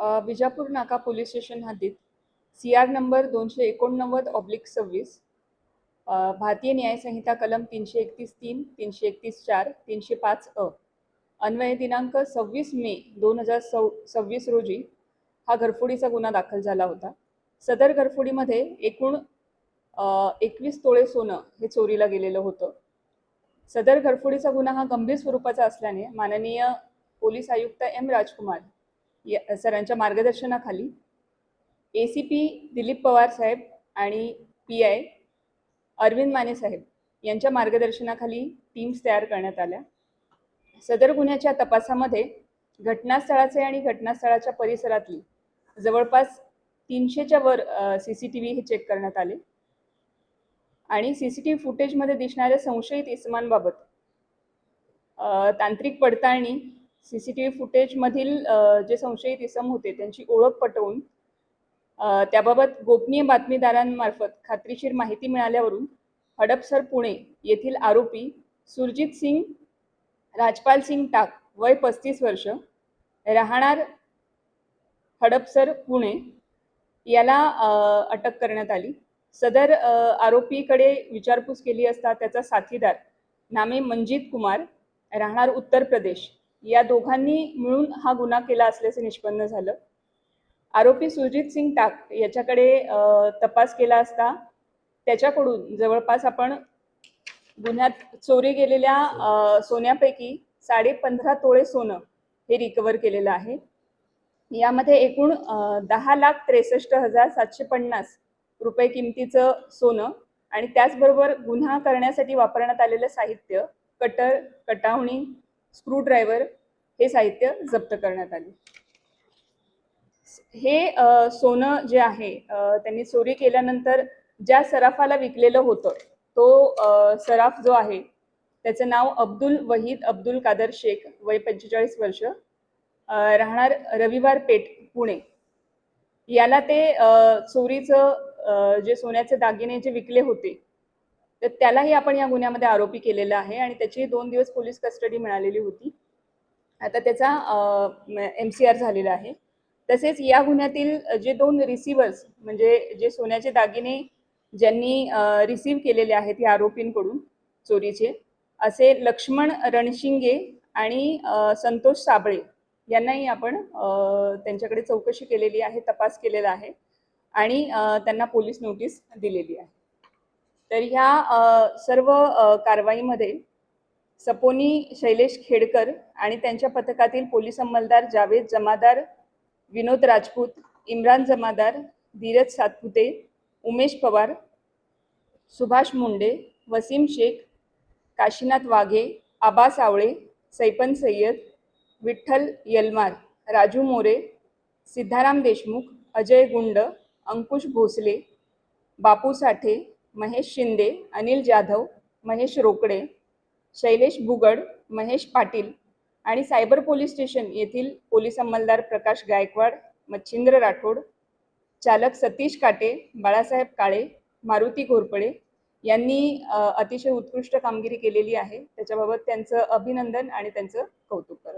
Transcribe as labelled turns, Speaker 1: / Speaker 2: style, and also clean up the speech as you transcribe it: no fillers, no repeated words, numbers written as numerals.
Speaker 1: विजापूर नाका police station हद्दीत CR number 289/26 भारतीय न्याय संहिता कलम 331(3), 331(4), 305 अन्वये दिनांक 26 मे 2026 रोजी हा घरफोडीचा गुन्हा दाखल झाला होता। सदर घरफोडीमध्ये एकूण 21 तोळे सोनं हे चोरीला गेलेलं होतं। सदर घरफोडीचा गुन्हा हा गंभीर स्वरूपाचा असल्याने माननीय पोलीस आयुक्त M. राजकुमार सरांच्या मार्गदर्शनाखाली ACP दिलीप पवार साहेब आणि PI अरविंद माने साहेब यांच्या मार्गदर्शनाखाली टीम्स तयार करण्यात आल्या। सदर गुन्ह्याच्या तपासामध्ये घटनास्थळाचे आणि घटनास्थळाच्या परिसरातली जवळपास 300च्या वर CCTV हे चेक करण्यात आले आणि CCTV फुटेजमध्ये दिसणाऱ्या संशयित इसमांबाबत तांत्रिक पडताळणी, CCTV फुटेजमधील जे संशयित इसम होते त्यांची ओळख पटवून त्याबाबत गोपनीय बातमीदारांमार्फत खात्रीशीर माहिती मिळाल्यावरून हडपसर पुणे येथील आरोपी सुरजित सिंग राजपाल सिंग टाक वय 35 वर्ष राहणार हडपसर पुणे याला अटक करण्यात आली। सदर आरोपीकडे विचारपूस केली असता त्याचा साथीदार नामे मंजित कुमार राहणार उत्तर प्रदेश या दोघांनी मिळून हा गुन्हा केला असल्याचे निष्पन्न झालं। आरोपी सुरजित सिंग टाक याच्याकडे तपास केला असता त्याच्याकडून जवळपास आपण गुन्ह्यात चोरी गेलेल्या सोन्यापैकी 15.5 तोळे सोनं हे रिकवर केलेलं आहे। यामध्ये एकूण 10,63,750 रुपये किमतीचं सोनं आणि त्याचबरोबर गुन्हा करण्यासाठी वापरण्यात आलेलं साहित्य कटर, कटावणी, स्क्रूड्रायव्हर हे साहित्य जप्त करण्यात आले। हे सोनं जे आहे त्यांनी चोरी केल्यानंतर ज्या सराफाला विकलेलं होतं तो सराफ जो आहे त्याचं नाव अब्दुल वहीद अब्दुल कादर शेख वय 45 वर्ष राहणार रविवार पेठ पुणे याला ते चोरीचं जे सोन्याचे दागिने जे विकले होते तर त्यालाही आपण या गुन्ह्यामध्ये आरोपी केलेला आहे आणि त्याची 2 दिवस पोलीस कस्टडी मिळालेली होती। आता त्याचा MCR झालेला आहे। तसेच या गुन्ह्यातील जे 2 रिसिव्हर्स म्हणजे जे सोन्याचे दागिने ज्यांनी रिसीव्ह केलेले आहेत या आरोपींकडून चोरीचे असे लक्ष्मण रणशिंगे आणि संतोष साबळे यांनाही आपण त्यांच्याकडे चौकशी केलेली आहे, तपास केलेला आहे आणि त्यांना पोलीस नोटीस दिलेली आहे। तर ह्या सर्व कारवाईमध्ये सपोनी शैलेश खेडकर आणि त्यांच्या पथकातील पोलीस अंमलदार जावेद जमादार, विनोद राजपूत, इम्रान जमादार, धीरज सातपुते, उमेश पवार, सुभाष मुंडे, वसीम शेख, काशीनाथ वाघे, आबा सावळे, सैपन सय्यद, विठ्ठल यलमार, राजू मोरे, सिद्धाराम देशमुख, अजय गुंड, अंकुश भोसले, बापू साठे, महेश शिंदे, अनिल जाधव, महेश रोकडे, शैलेश बुगड, महेश पाटील आणि सायबर पोलीस स्टेशन येथील पोलीस अंमलदार प्रकाश गायकवाड, मच्छिंद्र राठोड, चालक सतीश काटे, बाळासाहेब काळे, मारुती घोरपडे यांनी अतिशय उत्कृष्ट कामगिरी केलेली आहे। त्याच्याबाबत त्यांचं अभिनंदन आणि त्यांचं कौतुक करतो।